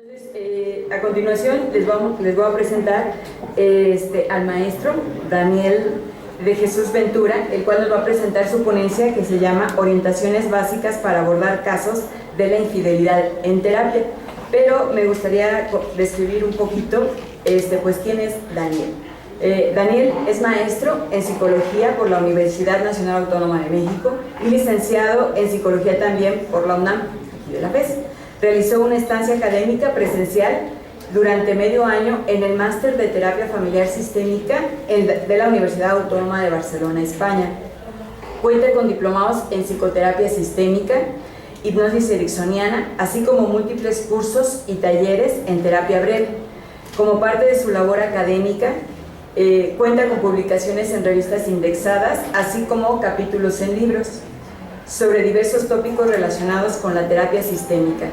A continuación les voy a presentar al maestro Daniel de Jesús Ventura, el cual nos va a presentar su ponencia que se llama Orientaciones básicas para abordar casos de la infidelidad en terapia. Pero me gustaría describir un poquito pues quién es Daniel. Daniel es maestro en psicología por la Universidad Nacional Autónoma de México y licenciado en psicología también por la UNAM, aquí de la FES. Realizó una estancia académica presencial durante medio año en el máster de terapia familiar sistémica de la Universidad Autónoma de Barcelona, España. Cuenta con diplomados en psicoterapia sistémica, hipnosis ericksoniana, así como múltiples cursos y talleres en terapia breve. Como parte de su labor académica, cuenta con publicaciones en revistas indexadas, así como capítulos en libros sobre diversos tópicos relacionados con la terapia sistémica.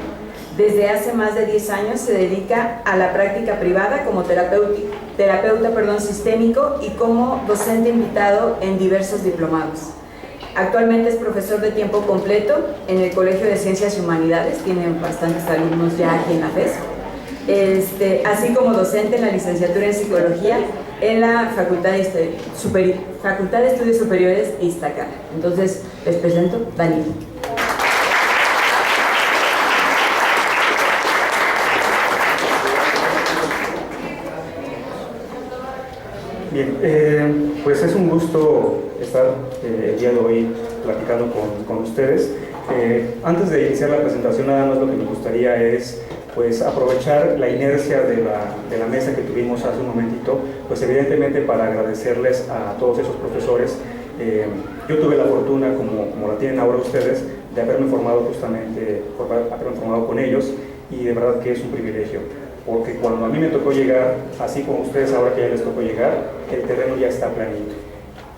Desde hace más de 10 años se dedica a la práctica privada como terapeuta sistémico y como docente invitado en diversos diplomados. Actualmente es profesor de tiempo completo en el Colegio de Ciencias y Humanidades, tiene bastantes alumnos ya aquí en la FES, así como docente en la licenciatura en Psicología en la Facultad de Estudios Superiores Iztacala. Entonces, les presento Daniel. Bien, pues es un gusto estar el día de hoy platicando con ustedes. Antes de iniciar la presentación, nada más lo que me gustaría es pues aprovechar la inercia de la mesa que tuvimos hace un momentito, pues evidentemente para agradecerles a todos esos profesores. Yo tuve la fortuna, como la tienen ahora ustedes, de haberme formado con ellos, y de verdad que es un privilegio, porque cuando a mí me tocó llegar, así como ustedes ahora que ya les tocó llegar, el terreno ya está planito.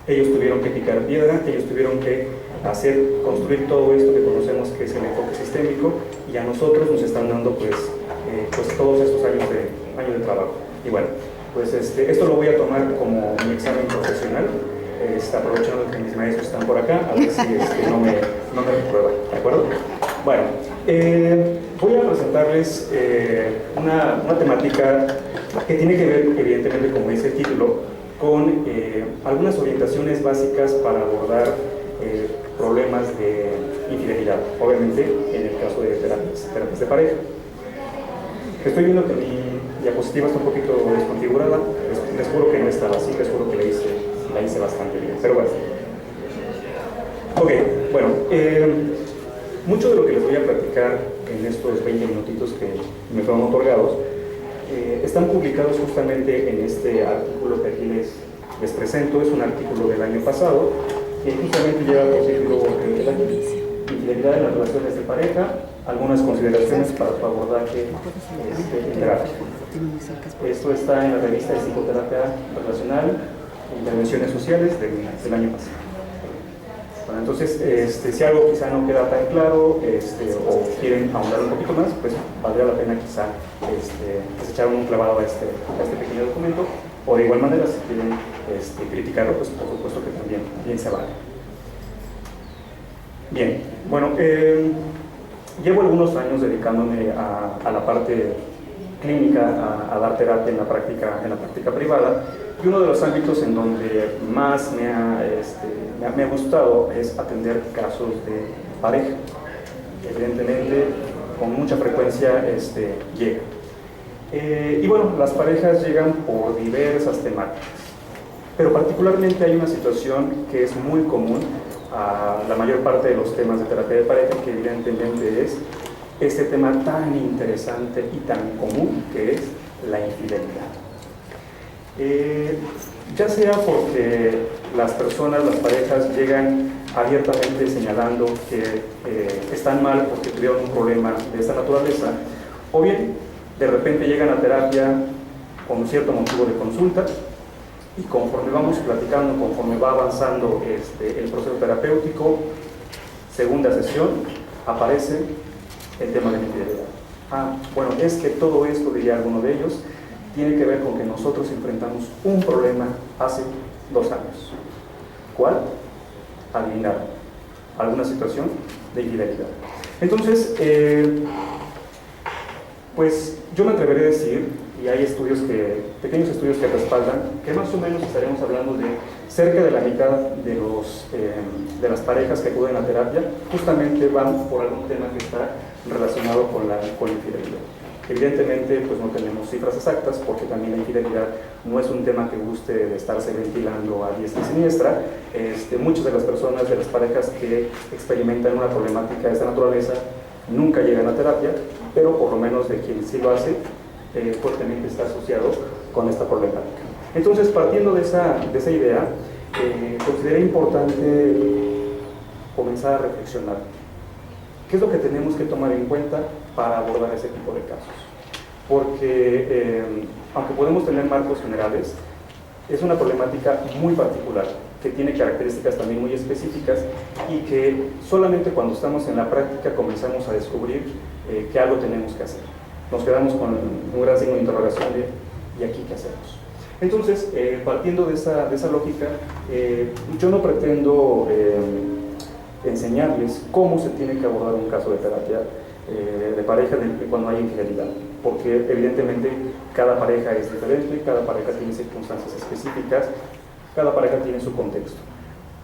Ellos tuvieron que picar piedra, ellos tuvieron que construir todo esto que conocemos que es el enfoque sistémico, y a nosotros nos están dando pues todos estos años de trabajo. Y bueno, pues esto lo voy a tomar como mi examen profesional, aprovechando que mis maestros están por acá, a ver si no me reprueban, ¿de acuerdo? Bueno, voy a presentarles una temática que tiene que ver, evidentemente, como dice el título, con algunas orientaciones básicas para abordar problemas de infidelidad, obviamente en el caso de terapias de pareja. Estoy viendo que mi diapositiva está un poquito desconfigurada, les juro que no estaba así, les juro que la hice bastante bien, pero bueno. Ok, bueno, mucho de lo que les voy a platicar en estos 20 minutitos que me fueron otorgados están publicados justamente en este artículo que aquí les presento. Es un artículo del año pasado que justamente lleva por título la infidelidad en las relaciones de pareja, algunas consideraciones para su abordaje en terapia. Esto está en la revista de Psicoterapia Relacional e Intervenciones Sociales del año pasado. Bueno, entonces, si algo quizá no queda tan claro o quieren ahondar un poquito más, pues valdría la pena quizá que se echaran un clavado a este pequeño documento, o de igual manera si quieren criticarlo, pues por supuesto que también se vale. Bien, bueno, llevo algunos años dedicándome a la parte clínica, a dar terapia en la práctica privada, y uno de los ámbitos en donde más me ha gustado es atender casos de pareja. Evidentemente, con mucha frecuencia llega. Y bueno, las parejas llegan por diversas temáticas, pero particularmente hay una situación que es muy común a la mayor parte de los temas de terapia de pareja, que evidentemente es este tema tan interesante y tan común que es la infidelidad. Ya sea porque las parejas llegan abiertamente señalando que están mal porque tuvieron un problema de esta naturaleza, o bien de repente llegan a terapia con un cierto motivo de consulta, y conforme vamos platicando, conforme va avanzando el proceso terapéutico, segunda sesión, aparece el tema de la infidelidad. Bueno, es que todo esto, diría alguno de ellos, tiene que ver con que nosotros enfrentamos un problema hace 2 años. ¿Cuál? Adivinar. Alguna situación de infidelidad. Entonces, Pues yo me atreveré a decir, y hay pequeños estudios que respaldan, que más o menos estaremos hablando de cerca de la mitad de las parejas que acuden a terapia justamente van por algún tema que está relacionado con la infidelidad. Evidentemente, pues no tenemos cifras exactas porque también la infidelidad no es un tema que guste de estarse ventilando a diestra y siniestra. Muchas de las personas, de las parejas que experimentan una problemática de esta naturaleza, nunca llegan a terapia, pero por lo menos de quien sí lo hace, fuertemente está asociado con esta problemática. Entonces, partiendo de esa idea, consideré importante comenzar a reflexionar. ¿Qué es lo que tenemos que tomar en cuenta para abordar ese tipo de casos? Porque, aunque podemos tener marcos generales, es una problemática muy particular, que tiene características también muy específicas y que solamente cuando estamos en la práctica comenzamos a descubrir que algo tenemos que hacer. Nos quedamos con un gran signo de interrogación de ¿y aquí qué hacemos? Entonces, partiendo de esa lógica, yo no pretendo enseñarles cómo se tiene que abordar un caso de terapia de pareja cuando hay infidelidad, porque evidentemente cada pareja es diferente, cada pareja tiene circunstancias específicas, cada pareja tiene su contexto.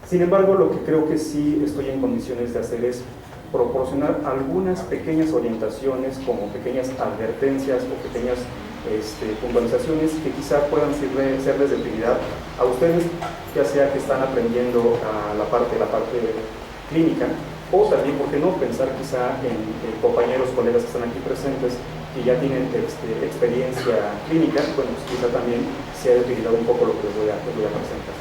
Sin embargo, lo que creo que sí estoy en condiciones de hacer es proporcionar algunas pequeñas orientaciones, como pequeñas advertencias o pequeñas puntualizaciones que quizá puedan serles de utilidad a ustedes, ya sea que están aprendiendo la parte clínica, o también, ¿por qué no?, pensar quizá en compañeros, colegas que están aquí presentes que ya tienen experiencia clínica. Bueno, pues quizá también sea de utilidad un poco lo que les voy a presentar.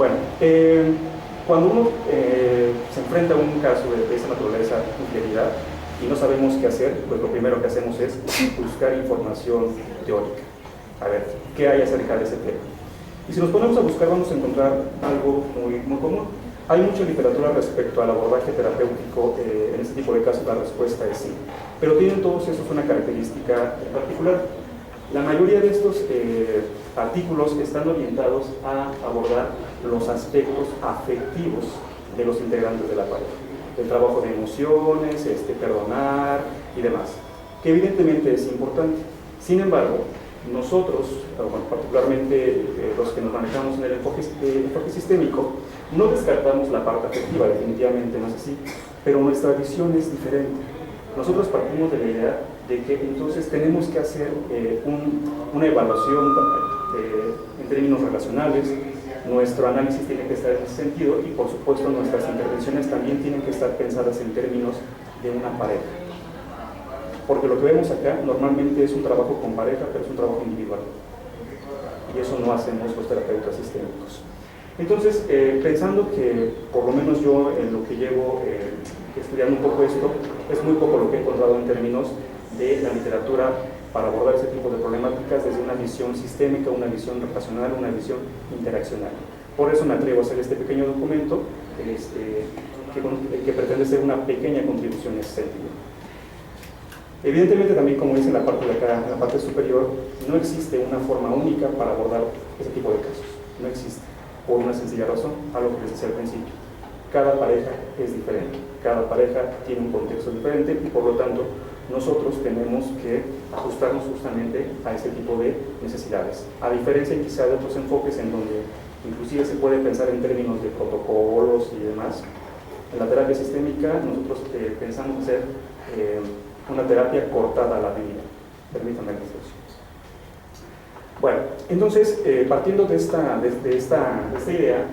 Bueno, cuando uno se enfrenta a un caso de esa naturaleza, infidelidad, y no sabemos qué hacer, pues lo primero que hacemos es buscar información teórica. A ver, ¿qué hay acerca de ese tema? Y si nos ponemos a buscar, vamos a encontrar algo muy común. Hay mucha literatura respecto al abordaje terapéutico en este tipo de casos. La respuesta es sí. Pero tienen todos estos una característica particular. La mayoría de estos artículos están orientados a abordar los aspectos afectivos de los integrantes de la pareja. El trabajo de emociones, perdonar y demás, que evidentemente es importante. Sin embargo, nosotros, particularmente los que nos manejamos en el enfoque sistémico, no descartamos la parte afectiva, definitivamente no es así, pero nuestra visión es diferente. Nosotros partimos de la idea de que entonces tenemos que hacer una evaluación en términos relacionales. Nuestro análisis tiene que estar en ese sentido y, por supuesto, nuestras intervenciones también tienen que estar pensadas en términos de una pareja. Porque lo que vemos acá normalmente es un trabajo con pareja, pero es un trabajo individual. Y eso no hacemos los terapeutas sistémicos. Entonces, pensando que, por lo menos yo, en lo que llevo estudiando un poco esto, es muy poco lo que he encontrado en términos de la literatura para abordar ese tipo de problemáticas desde una visión sistémica, una visión relacional, una visión interaccional. Por eso me atrevo a hacer este pequeño documento que pretende ser una pequeña contribución en ese sentido. Evidentemente también, como dice en la parte de acá, en la parte superior, no existe una forma única para abordar ese tipo de casos. No existe, por una sencilla razón, algo que les decía al principio. Cada pareja es diferente, cada pareja tiene un contexto diferente y por lo tanto nosotros tenemos que ajustarnos justamente a este tipo de necesidades. A diferencia quizá de otros enfoques en donde inclusive se puede pensar en términos de protocolos y demás, en la terapia sistémica nosotros pensamos hacer una terapia cortada a la medida. Permítanme la expresión. Bueno, entonces, partiendo de esta idea,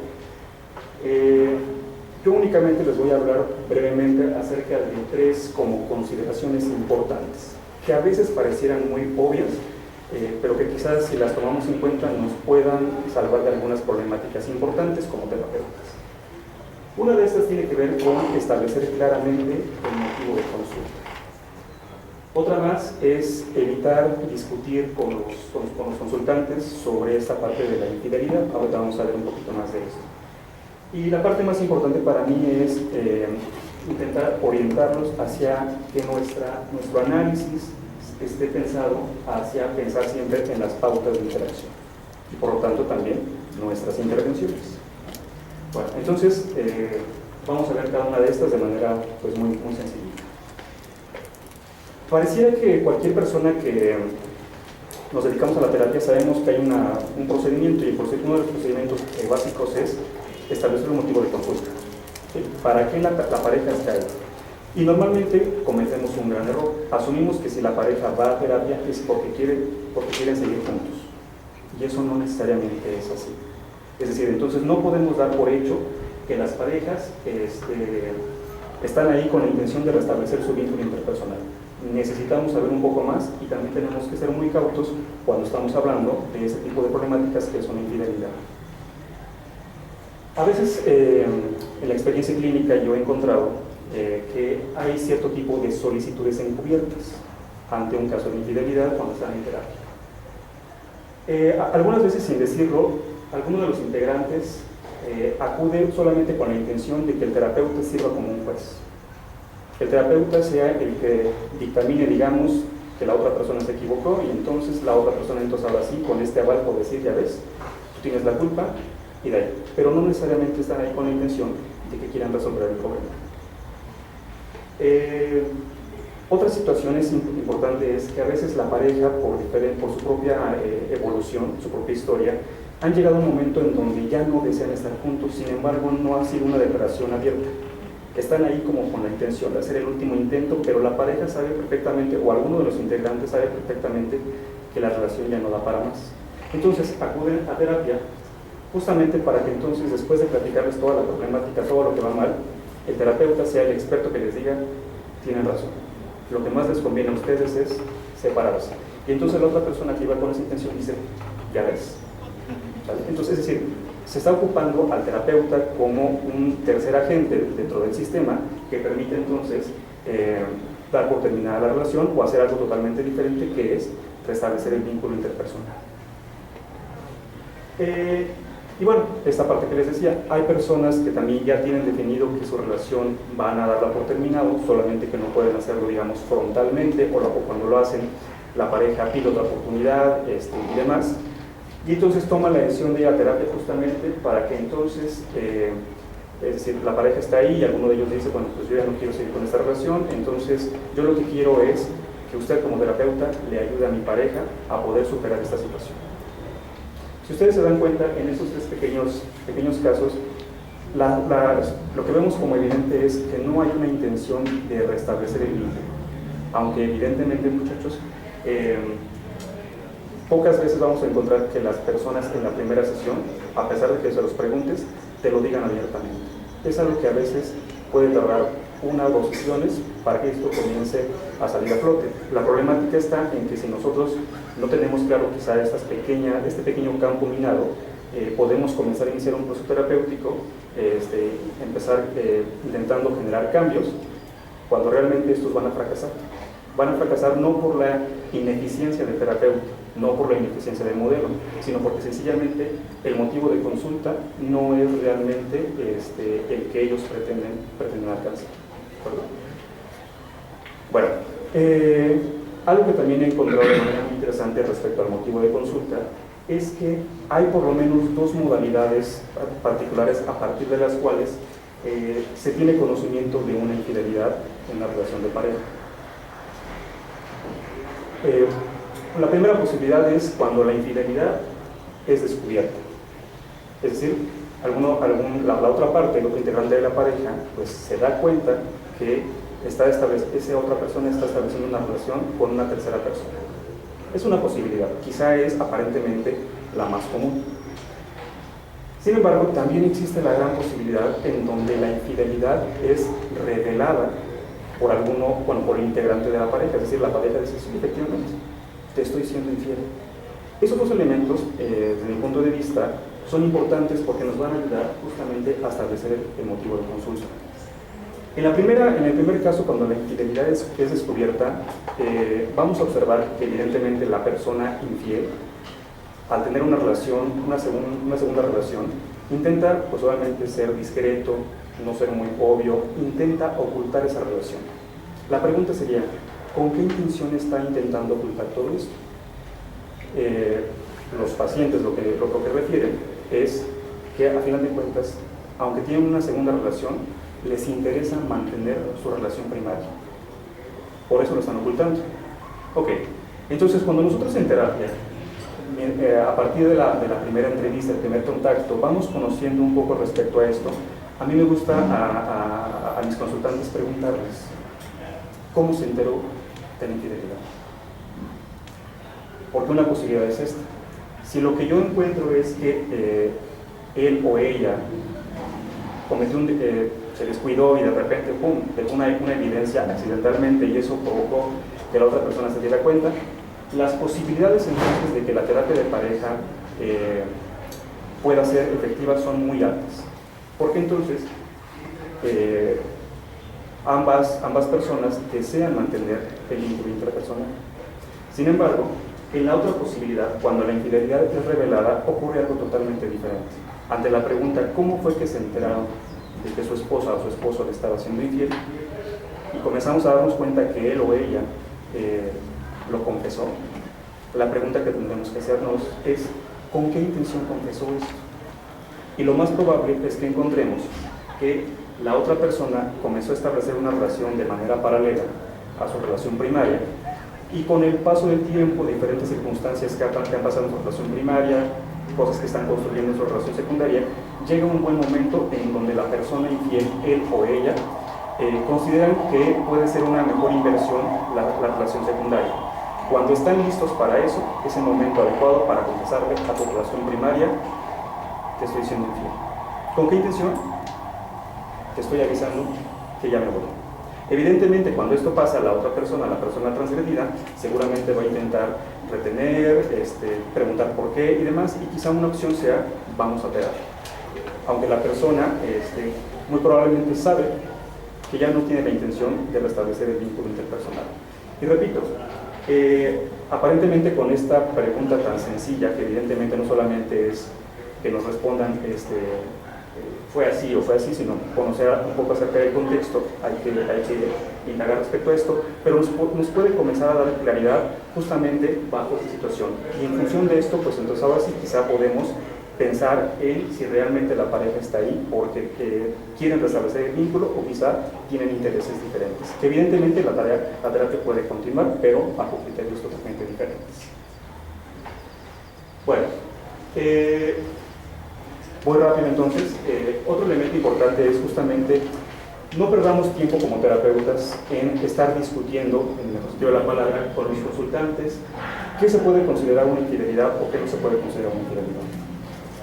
yo únicamente les voy a hablar brevemente acerca de tres como consideraciones importantes, que a veces parecieran muy obvias, pero que quizás si las tomamos en cuenta nos puedan salvar de algunas problemáticas importantes como terapeutas. Una de estas tiene que ver con establecer claramente el motivo de consulta. Otra más es evitar discutir con los consultantes sobre esta parte de la infidelidad. Ahorita vamos a ver un poquito más de esto. Y la parte más importante para mí es intentar orientarlos hacia que nuestro análisis esté pensado hacia pensar siempre en las pautas de interacción y por lo tanto también nuestras intervenciones. Bueno, entonces vamos a ver cada una de estas de manera pues muy sencilla. Pareciera que cualquier persona que nos dedicamos a la terapia sabemos que hay un procedimiento, y uno de los procedimientos básicos es establecer un motivo de consulta. ¿Sí? ¿Para qué la pareja está ahí? Y normalmente cometemos un gran error. Asumimos que si la pareja va a terapia es porque quieren seguir juntos. Y eso no necesariamente es así. Es decir, entonces no podemos dar por hecho que las parejas están ahí con la intención de restablecer su vínculo interpersonal. Necesitamos saber un poco más y también tenemos que ser muy cautos cuando estamos hablando de ese tipo de problemáticas que son infidelidad. A veces en la experiencia clínica yo he encontrado que hay cierto tipo de solicitudes encubiertas ante un caso de infidelidad cuando están en terapia. Algunas veces, sin decirlo, alguno de los integrantes acude solamente con la intención de que el terapeuta sirva como un juez. El terapeuta sea el que dictamine, digamos, que la otra persona se equivocó, y entonces la otra persona, entonces ahora sí, con este aval puede decir, ya ves, tú tienes la culpa, y de ahí. Pero no necesariamente están ahí con la intención de que quieran resolver el problema. Otra situación importante es que a veces la pareja, por su propia evolución, su propia historia, han llegado a un momento en donde ya no desean estar juntos, sin embargo no ha sido una declaración abierta. Están ahí como con la intención de hacer el último intento, pero la pareja sabe perfectamente, o alguno de los integrantes sabe perfectamente, que la relación ya no da para más. Entonces acuden a terapia justamente para que entonces, después de platicarles toda la problemática, todo lo que va mal, el terapeuta sea el experto que les diga, tienen razón, lo que más les conviene a ustedes es separarse. Y entonces la otra persona que iba con esa intención dice, ya ves. ¿Vale? Entonces, es decir, se está ocupando al terapeuta como un tercer agente dentro del sistema que permite entonces dar por terminada la relación o hacer algo totalmente diferente, que es restablecer el vínculo interpersonal. Y bueno, esta parte que les decía, hay personas que también ya tienen definido que su relación van a darla por terminado, solamente que no pueden hacerlo, digamos, frontalmente, o cuando lo hacen, la pareja pide otra oportunidad y demás. Y entonces toma la decisión de ir a terapia justamente para que entonces, es decir, la pareja está ahí y alguno de ellos dice, bueno, pues yo ya no quiero seguir con esta relación, entonces yo lo que quiero es que usted como terapeuta le ayude a mi pareja a poder superar esta situación. Si ustedes se dan cuenta, en estos tres pequeños casos, lo que vemos como evidente es que no hay una intención de restablecer el vínculo. Aunque evidentemente, muchachos, pocas veces vamos a encontrar que las personas en la primera sesión, a pesar de que se los preguntes, te lo digan abiertamente. Es algo que a veces puede tardar 1 o 2 sesiones para que esto comience a salir a flote. La problemática está en que si nosotros no tenemos claro quizá este pequeño campo minado, podemos comenzar a iniciar un proceso terapéutico, empezar intentando generar cambios, cuando realmente estos van a fracasar. Van a fracasar no por la ineficiencia del terapeuta, no por la ineficiencia del modelo, sino porque sencillamente el motivo de consulta no es realmente el que ellos pretenden alcanzar. Bueno, algo que también he encontrado de manera muy interesante respecto al motivo de consulta es que hay por lo menos 2 modalidades particulares a partir de las cuales se tiene conocimiento de una infidelidad en la relación de pareja. La primera posibilidad es cuando la infidelidad es descubierta. Es decir, la otra parte, el otro integrante de la pareja, pues se da cuenta que esa otra persona está estableciendo una relación con una tercera persona. Es una posibilidad, quizá es aparentemente la más común. Sin embargo, también existe la gran posibilidad en donde la infidelidad es revelada por el integrante de la pareja, es decir, la pareja dice, sí, efectivamente, te estoy siendo infiel. Esos 2 elementos, desde mi punto de vista, son importantes porque nos van a ayudar justamente a establecer el motivo de consulta. En el primer caso, cuando la infidelidad es descubierta, vamos a observar que evidentemente la persona infiel, al tener una segunda relación, intenta pues obviamente ser discreto, no ser muy obvio, intenta ocultar esa relación. La pregunta sería, ¿con qué intención está intentando ocultar todo esto? Los pacientes lo que refieren es que a final de cuentas, aunque tienen una segunda relación, les interesa mantener su relación primaria. Por eso lo están ocultando. Ok, entonces cuando nosotros en terapia, a partir de la primera entrevista, el primer contacto, vamos conociendo un poco respecto a esto, a mí me gusta a mis consultantes preguntarles, ¿cómo se enteró de la infidelidad? Porque una posibilidad es esta. Si lo que yo encuentro es que él o ella cometió se descuidó y de repente, ¡pum!, dejó una evidencia accidentalmente y eso provocó que la otra persona se diera cuenta, las posibilidades entonces de que la terapia de pareja pueda ser efectiva son muy altas. Porque entonces ambas personas desean mantener el vínculo intrapersonal. Sin embargo, en la otra posibilidad, cuando la infidelidad es revelada, ocurre algo totalmente diferente. Ante la pregunta, ¿cómo fue que se enteraron de que su esposa o su esposo le estaba siendo infiel? Y comenzamos a darnos cuenta que él o ella lo confesó. La pregunta que tendremos que hacernos es, ¿con qué intención confesó esto? Y lo más probable es que encontremos que la otra persona comenzó a establecer una relación de manera paralela a su relación primaria, y con el paso del tiempo, diferentes circunstancias que han pasado en su relación primaria, cosas que están construyendo en su relación secundaria, llega un buen momento en donde la persona infiel, él o ella, consideran que puede ser una mejor inversión la relación secundaria. Cuando están listos para eso, es el momento adecuado para confesarle a tu relación primaria, te estoy siendo infiel. ¿Con qué intención? Te estoy avisando que ya me voy. Evidentemente, cuando esto pasa, la otra persona, la persona transgredida, seguramente va a intentar retener, preguntar por qué y demás, y quizá una opción sea, vamos a terapia. Aunque la persona muy probablemente sabe que ya no tiene la intención de restablecer el vínculo interpersonal. Y repito, aparentemente con esta pregunta tan sencilla, que evidentemente no solamente es que nos respondan fue así o fue así, sino conocer un poco acerca del contexto, hay que indagar respecto a esto, pero nos puede comenzar a dar claridad justamente bajo esta situación. Y en función de esto, pues entonces ahora sí quizá podemos pensar en si realmente la pareja está ahí porque quieren restablecer el vínculo o quizá tienen intereses diferentes. Que evidentemente la terapia puede continuar, pero bajo criterios totalmente diferentes. Bueno, voy rápido entonces. Otro elemento importante es justamente no perdamos tiempo como terapeutas en estar discutiendo, en el sentido de la palabra, con los consultantes qué se puede considerar una infidelidad o qué no se puede considerar una infidelidad.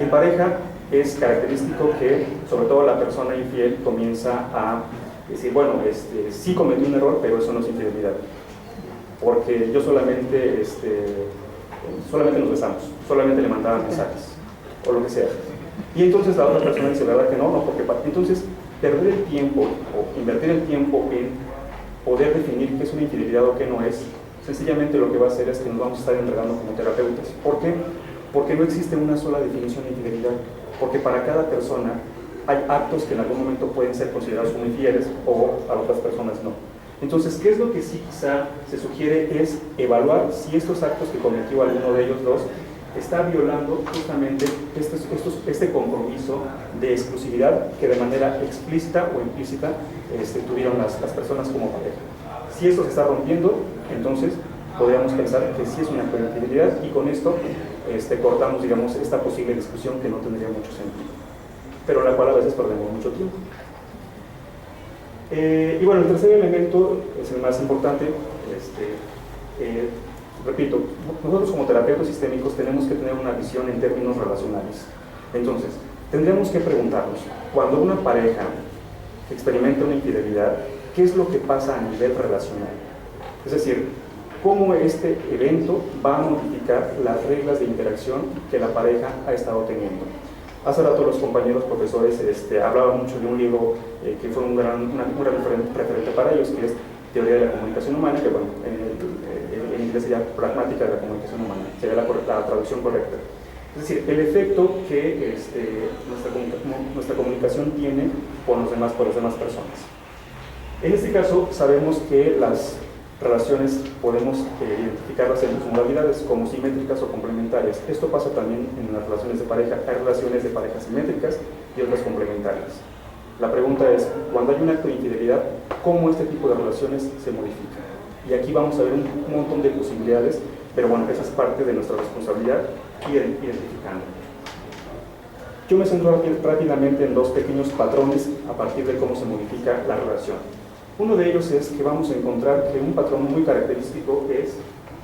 En pareja es característico que, sobre todo la persona infiel, comienza a decir, bueno, sí cometí un error, pero eso no es infidelidad, porque yo solamente nos besamos, solamente le mandaba mensajes, o lo que sea. Y entonces la otra persona dice, ¿verdad que no? No, porque entonces perder el tiempo o invertir el tiempo en poder definir qué es una infidelidad o qué no es, sencillamente lo que va a hacer es que nos vamos a estar enredando como terapeutas. ¿Por qué? Porque no existe una sola definición de infidelidad, porque para cada persona hay actos que en algún momento pueden ser considerados como infieles o a otras personas no. Entonces, ¿qué es lo que sí quizá se sugiere? Es evaluar si estos actos que cometió alguno de ellos dos está violando justamente este compromiso de exclusividad que de manera explícita o implícita tuvieron las personas como pareja. Si esto se está rompiendo, entonces podríamos pensar que sí es una infidelidad y con esto cortamos, digamos, esta posible discusión que no tendría mucho sentido, pero la cual a veces perdemos mucho tiempo. Y bueno, el tercer elemento es el más importante. Repito, nosotros como terapeutas sistémicos tenemos que tener una visión en términos relacionales. Entonces, tendríamos que preguntarnos, cuando una pareja experimenta una infidelidad, ¿qué es lo que pasa a nivel relacional? Es decir, ¿cómo este evento va a modificar las reglas de interacción que la pareja ha estado teniendo? Hace rato los compañeros profesores hablaban mucho de un libro que fue un gran referente para ellos, que es Teoría de la Comunicación Humana, que bueno, en inglés se llama Pragmática de la Comunicación Humana, sería la traducción correcta. Es decir, el efecto que nuestra comunicación tiene por las demás personas. En este caso, sabemos que las relaciones podemos identificarlas en sus modalidades como simétricas o complementarias. Esto pasa también en las relaciones de pareja. Hay relaciones de pareja simétricas y otras complementarias. La pregunta es, cuando hay un acto de infidelidad, ¿cómo este tipo de relaciones se modifican? Y aquí vamos a ver un montón de posibilidades, pero bueno, esa es parte de nuestra responsabilidad, ir identificando. Yo me centro rápidamente en dos pequeños patrones a partir de cómo se modifica la relación. Uno de ellos es que vamos a encontrar que un patrón muy característico es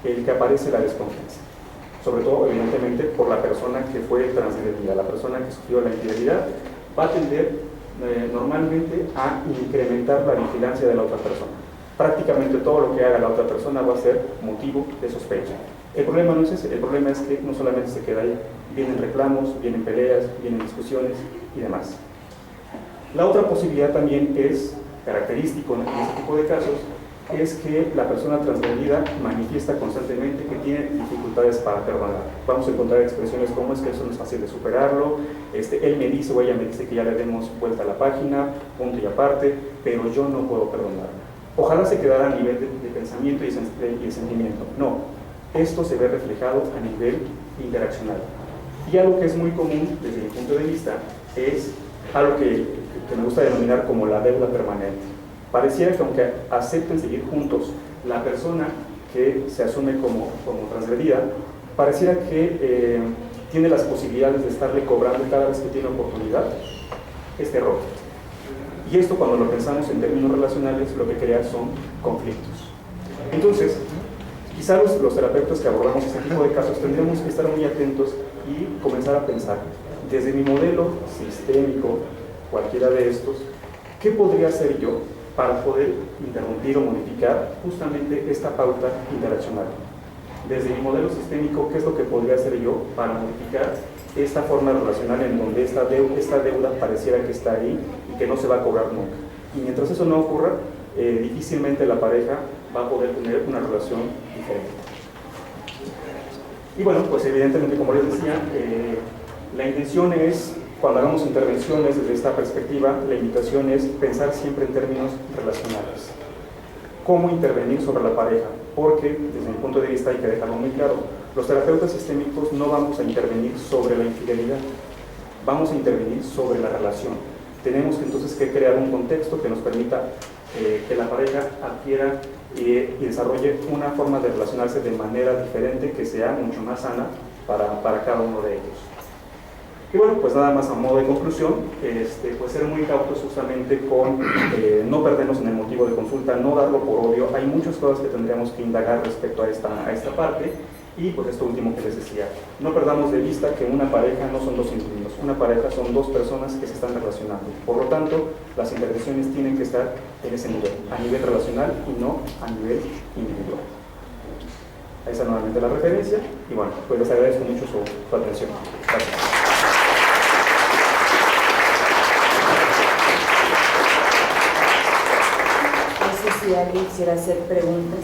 el que aparece la desconfianza. Sobre todo, evidentemente, por la persona que fue transgredida. La persona que sufrió la infidelidad va a tender normalmente a incrementar la vigilancia de la otra persona. Prácticamente todo lo que haga la otra persona va a ser motivo de sospecha. El problema no es ese, el problema es que no solamente se queda ahí, vienen reclamos, vienen peleas, vienen discusiones y demás. La otra posibilidad también es, característico en este tipo de casos, es que la persona transgredida manifiesta constantemente que tiene dificultades para perdonar. Vamos a encontrar expresiones como es que eso no es fácil de superarlo, él me dice o ella me dice que ya le demos vuelta a la página, punto y aparte, pero yo no puedo perdonar. Ojalá se quedara a nivel de pensamiento y de sentimiento. No, esto se ve reflejado a nivel interaccional. Y algo que es muy común desde mi punto de vista es algo que me gusta denominar como la deuda permanente. Pareciera que aunque acepten seguir juntos, la persona que se asume como transgredida, pareciera que tiene las posibilidades de estarle cobrando cada vez que tiene oportunidad este error. Y esto, cuando lo pensamos en términos relacionales, lo que crea son conflictos. Entonces, quizá los terapeutas que abordamos este tipo de casos tendríamos que estar muy atentos y comenzar a pensar, desde mi modelo sistémico, cualquiera de estos, ¿qué podría hacer yo para poder interrumpir o modificar justamente esta pauta interaccional? Desde mi modelo sistémico, ¿qué es lo que podría hacer yo para modificar esta forma relacional en donde esta deuda pareciera que está ahí y que no se va a cobrar nunca? Y mientras eso no ocurra, difícilmente la pareja va a poder tener una relación diferente. Y bueno, pues evidentemente, como les decía, la intención es, cuando hagamos intervenciones desde esta perspectiva, la invitación es pensar siempre en términos relacionales. ¿Cómo intervenir sobre la pareja? Porque, desde mi punto de vista, hay que dejarlo muy claro, los terapeutas sistémicos no vamos a intervenir sobre la infidelidad, vamos a intervenir sobre la relación. Tenemos entonces que crear un contexto que nos permita que la pareja adquiera y desarrolle una forma de relacionarse de manera diferente, que sea mucho más sana para cada uno de ellos. Y bueno, pues nada más a modo de conclusión, pues ser muy cautos justamente con no perdernos en el motivo de consulta, no darlo por obvio. Hay muchas cosas que tendríamos que indagar respecto a esta parte. Y pues esto último que les decía, no perdamos de vista que una pareja no son dos individuos, una pareja son dos personas que se están relacionando. Por lo tanto, las intervenciones tienen que estar en ese nivel, a nivel relacional y no a nivel individual. Ahí está nuevamente la referencia y bueno, pues les agradezco mucho su atención. Gracias. No sé si alguien quisiera hacer preguntas.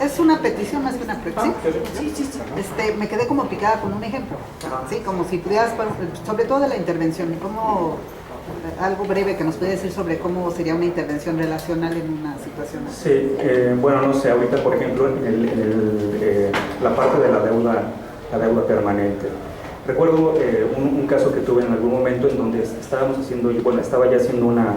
Es una petición más que una petición. Sí. Me quedé como picada con un ejemplo. Sí, como si pudieras, sobre todo de la intervención, como algo breve que nos puede decir sobre cómo sería una intervención relacional en una situación así. Sí, bueno, no sé, ahorita por ejemplo la parte de la deuda permanente. Recuerdo un caso que tuve en algún momento en donde estaba ya haciendo una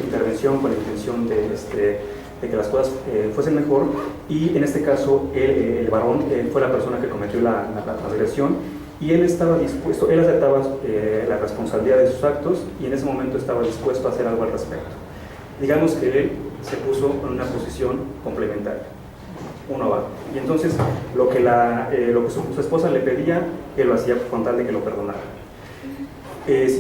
intervención con la intención de que las cosas fuesen mejor, y en este caso el varón fue la persona que cometió la transgresión, y él estaba dispuesto, él aceptaba la responsabilidad de sus actos y en ese momento estaba dispuesto a hacer algo al respecto. Digamos que él se puso en una posición complementaria, uno va, y entonces lo que su esposa le pedía, él lo hacía con tal de que lo perdonara.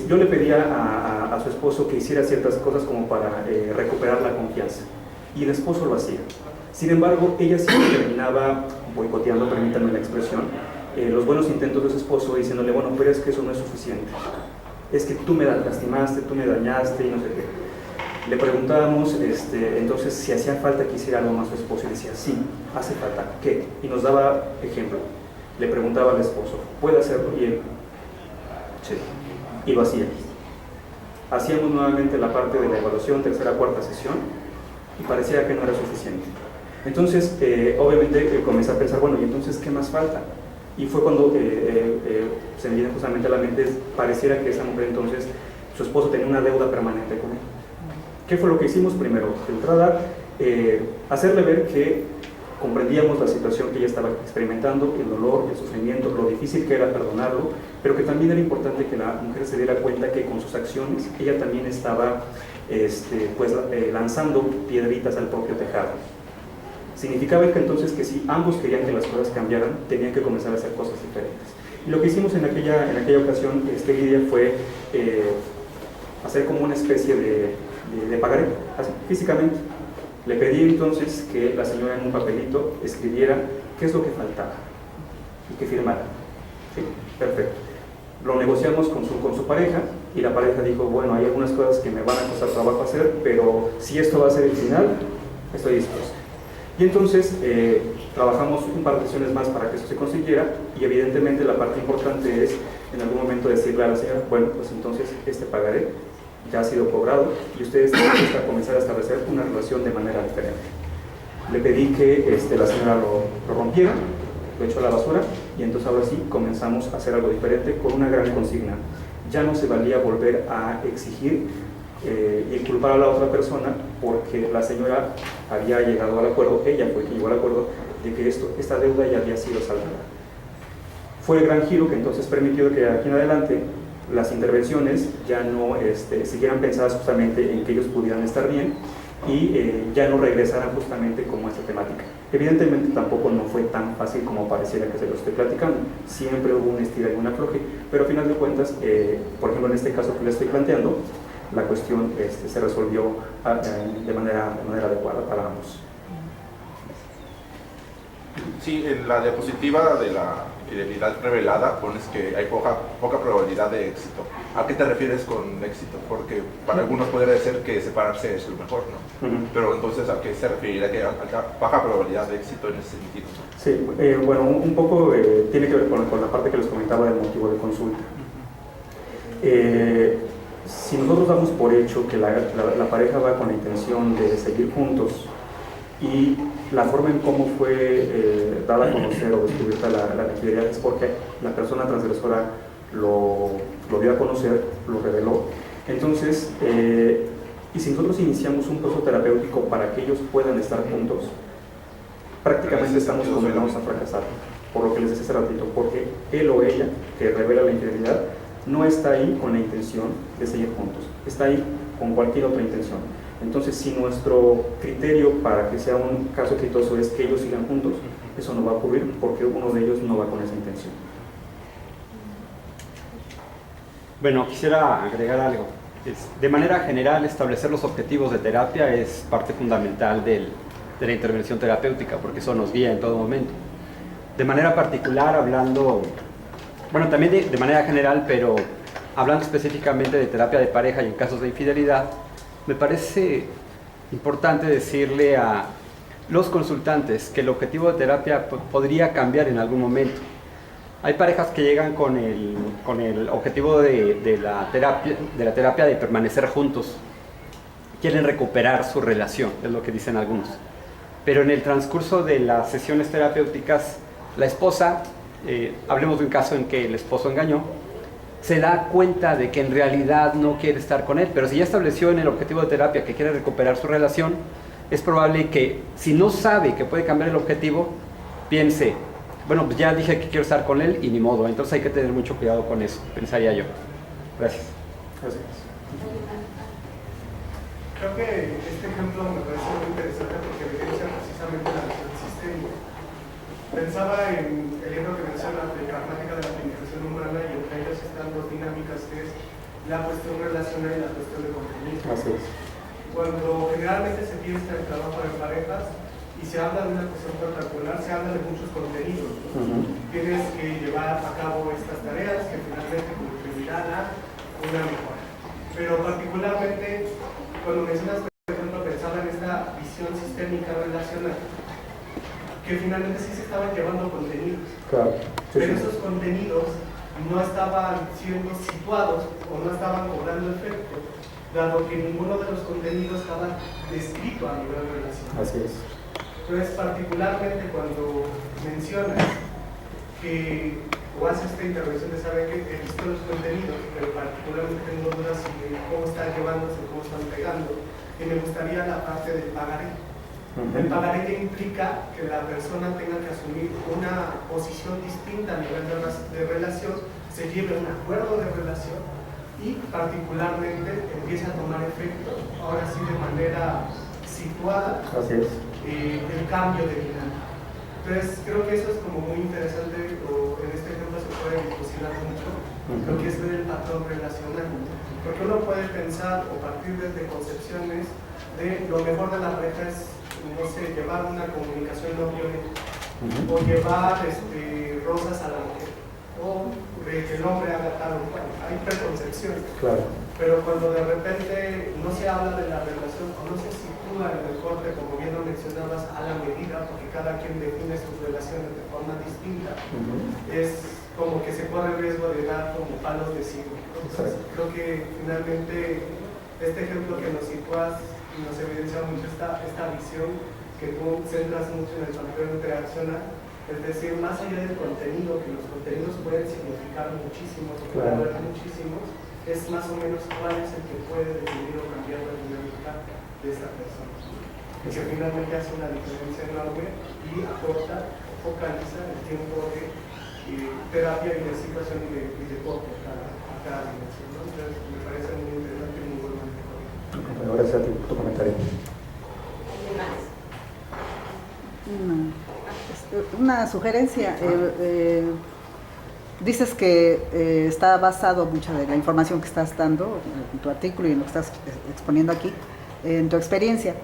Yo le pedía a su esposo que hiciera ciertas cosas como para recuperar la confianza, y el esposo lo hacía. Sin embargo, ella siempre terminaba boicoteando, permítanme la expresión, los buenos intentos de su esposo, diciéndole, bueno, pero es que eso no es suficiente, es que tú me lastimaste, tú me dañaste y no sé qué. Le preguntábamos entonces si hacía falta que hiciera algo más su esposo, y decía, sí, hace falta, ¿qué? Y nos daba ejemplo. Le preguntaba al esposo, ¿puede hacerlo? Y él, sí, y lo hacía. Hacíamos nuevamente la parte de la evaluación, tercera, cuarta sesión, y parecía que no era suficiente. Entonces, obviamente, comencé a pensar, bueno, ¿y entonces qué más falta? Y fue cuando se me viene justamente a la mente, pareciera que esa mujer entonces, su esposo tenía una deuda permanente con él. ¿Qué fue lo que hicimos primero? De entrada, hacerle ver que comprendíamos la situación que ella estaba experimentando, el dolor, el sufrimiento, lo difícil que era perdonarlo, pero que también era importante que la mujer se diera cuenta que con sus acciones ella también estaba lanzando piedritas al propio tejado. Significaba que entonces que si ambos querían que las cosas cambiaran, tenían que comenzar a hacer cosas diferentes. Y lo que hicimos en aquella ocasión, Lidia, fue hacer como una especie de pagaré, así, físicamente. Le pedí entonces que la señora en un papelito escribiera qué es lo que faltaba y que firmara. ¿Sí? Perfecto. Lo negociamos con su pareja y la pareja dijo, bueno, hay algunas cosas que me van a costar trabajo hacer, pero si esto va a ser el final, estoy dispuesto. Y entonces trabajamos un par de sesiones más para que eso se consiguiera y evidentemente la parte importante es en algún momento decirle a la señora, bueno, pues entonces este pagaré ya ha sido cobrado y ustedes tienen que comenzar a establecer una relación de manera diferente. Le pedí que la señora lo rompiera, lo echó a la basura y entonces ahora sí comenzamos a hacer algo diferente con una gran consigna. Ya no se valía volver a exigir y culpar a la otra persona porque la señora había llegado al acuerdo, ella fue quien llegó al acuerdo de que esta deuda ya había sido saldada. Fue el gran giro que entonces permitió que aquí en adelante las intervenciones ya no siguieran pensadas justamente en que ellos pudieran estar bien y ya no regresaran justamente como esta temática. Evidentemente tampoco no fue tan fácil como pareciera que se lo estoy platicando, siempre hubo una estira y una afloje, pero a final de cuentas, por ejemplo en este caso que le estoy planteando, la cuestión se resolvió de manera adecuada para ambos. Sí, en la diapositiva de la infidelidad revelada pones que hay poca probabilidad de éxito. ¿A qué te refieres con éxito? Porque para algunos podría ser que separarse es lo mejor, ¿no? Pero entonces, ¿a qué se referiría que hay baja probabilidad de éxito en ese sentido? Sí, bueno, un poco tiene que ver con la parte que les comentaba del motivo de consulta. Si nosotros damos por hecho que la pareja va con la intención de seguir juntos y la forma en cómo fue dada a conocer o descubierta la infidelidad es porque la persona transgresora lo dio a conocer, lo reveló. Entonces, y si nosotros iniciamos un proceso terapéutico para que ellos puedan estar juntos, prácticamente estamos condenados a fracasar, por lo que les decía hace ratito, porque él o ella que revela la infidelidad no está ahí con la intención de seguir juntos, está ahí con cualquier otra intención. Entonces, si nuestro criterio para que sea un caso exitoso es que ellos sigan juntos, eso no va a ocurrir porque uno de ellos no va con esa intención. Bueno, quisiera agregar algo. De manera general, establecer los objetivos de terapia es parte fundamental de la intervención terapéutica, porque eso nos guía en todo momento. De manera particular, hablando, bueno, también de manera general, pero hablando específicamente de terapia de pareja y en casos de infidelidad, me parece importante decirle a los consultantes que el objetivo de terapia podría cambiar en algún momento. Hay parejas que llegan con el objetivo de la terapia de permanecer juntos. Quieren recuperar su relación, es lo que dicen algunos. Pero en el transcurso de las sesiones terapéuticas, la esposa, hablemos de un caso en que el esposo engañó, se da cuenta de que en realidad no quiere estar con él, pero si ya estableció en el objetivo de terapia que quiere recuperar su relación, es probable que si no sabe que puede cambiar el objetivo, piense, bueno, pues ya dije que quiero estar con él y ni modo, entonces hay que tener mucho cuidado con eso, pensaría yo. Gracias. Gracias. Creo que este ejemplo me parece muy interesante porque evidencia precisamente la visión sistémica. Pensaba en el libro que menciona de Pragmática de la Penetración Humana y entre ellas están dos dinámicas que es la cuestión relacional y la cuestión de contenido. Así es. Cuando generalmente se piensa en trabajo en parejas y se habla de una cuestión particular, se habla de muchos contenidos. Tienes que llevar a cabo estas tareas que finalmente contribuirán a una mejora. Pero particularmente, cuando mencionas, por ejemplo, pensaba en esta visión sistémica relacional, que finalmente sí se estaban llevando contenidos. Claro. Sí, Pero sí. esos contenidos no estaban siendo situados o no estaban cobrando efecto, dado que ninguno de los contenidos estaba descrito a nivel relacional. Así es. Entonces, particularmente cuando mencionas que o hace esta intervención de saber que he visto los contenidos, pero particularmente tengo dudas sobre cómo están llevándose, cómo están pegando, y me gustaría la parte del pagaré. El pagaré que implica que la persona tenga que asumir una posición distinta a nivel de relación, se lleve un acuerdo de relación y particularmente empiece a tomar efecto, ahora sí de manera situada, Así es. el cambio de dinámica. Entonces creo que eso es como muy interesante, o en este ejemplo se puede discusionar mucho, lo que es ver el patrón relacional, porque uno puede pensar o partir desde concepciones de lo mejor de la pareja es, no sé, llevar una comunicación no violenta, o llevar rosas a la mujer, o que el hombre haga tal o cual. Hay preconcepciones. Claro. Pero cuando de repente no se habla de la relación, o no se sitúa en el corte, como bien lo mencionabas, a la medida, porque cada quien define sus relaciones de forma distinta, es como que se corre el riesgo de dar como palos de ciego. Entonces, creo que finalmente este ejemplo que nos sitúas nos evidencia mucho esta visión que tú centras mucho en el patrón interaccional, es decir, más allá del contenido, que los contenidos pueden significar muchísimo, pueden haber muchísimos, es más o menos cuál es el que puede decidir o cambiar la dinámica de esta persona, que finalmente hace una diferencia enorme y aporta, focaliza el tiempo de terapia y de situación y de aporte a cada dimensión, ¿no? Entonces me parece muy interesante y muy bueno. Gracias a ti por tu comentario. Una sugerencia. Dices que está basado mucha de la información que estás dando en tu artículo y en lo que estás exponiendo aquí, en tu experiencia.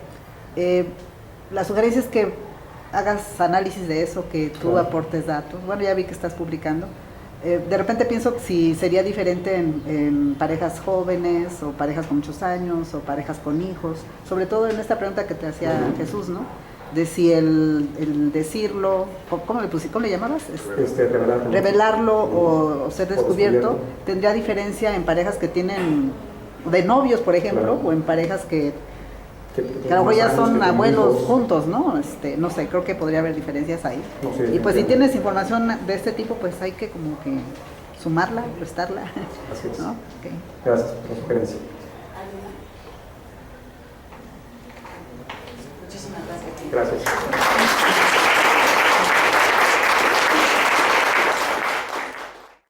La sugerencia es que hagas análisis de eso, que tú aportes datos. Bueno, ya vi que estás publicando. De repente pienso que si sería diferente en parejas jóvenes o parejas con muchos años o parejas con hijos, sobre todo en esta pregunta que te hacía Jesús, ¿no? De si el decirlo, ¿cómo le llamabas? Revelarlo o ser descubierto, tendría diferencia en parejas que tienen de novios, por ejemplo, o en parejas que a lo mejor ya son abuelos juntos, ¿no? No sé, creo que podría haber diferencias ahí. No sé, y pues si tienes información de este tipo, pues hay que como que sumarla, restarla. Así es. ¿No? Okay. Gracias por la sugerencia. Muchísimas gracias. Gracias.